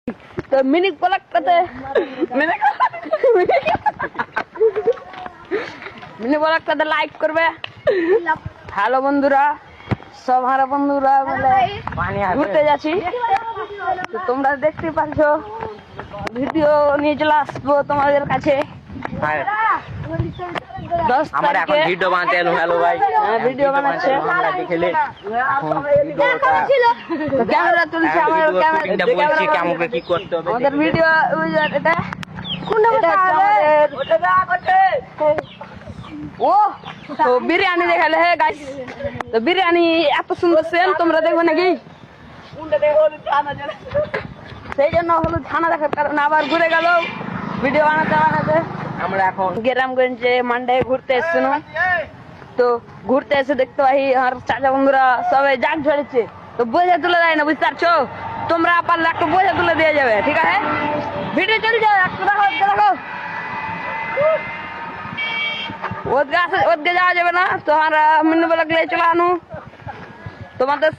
তো mini ব্লগটাতে mini ব্লগটাতে like করবে। Hello বন্ধুরা, সব হারা বন্ধুরা মিলে ঘুরতে যাচ্ছি। তো তোমরা দেখতে পাচ্ছ, ভিডিও নিয়ে চলে আসবো তোমাদের কাছে 10 আমরা এখন তারিখে। ভিডিও বানাতে এলাম। হ্যালো ভাই, ভিডিও বানাচ্ছে, আমরা দেখলে এখন ভিডিওটা ক্যামেরা তুলছে, আমার শুটিংটা বলছি কেমন করে কি করতে হবে। আমাদের ভিডিও এটা ও তো বিরিয়ানি দেখালে হে গাইস। তো বিরিয়ানি এত সুন্দর সেম তোমরা দেখবে নাকি? সেই জন্য হলুদ ছানা দেখার কারণে আবার ঘুরে গেল ভিডিও বানাতে। আমরা এখন গ্রামগঞ্জে মান্ডায় ঘুরতে এসছিল। তো ঘুরতে এসে দেখতে পাই আর চাচা বন্ধুরা সবাই জাগ ঝরেছে। তো বোঝা তুলে দেয় না, বুঝতে পারছো? তোমরা পারলে একটু বোঝা তুলে দিয়ে যাবে, ঠিক আছে? ভিডিও চলছে, একটু দেখো। ওদকে যাওয়া যাবে না, তো আমরা মিনি ব্লগ চলে আনু তোমাদের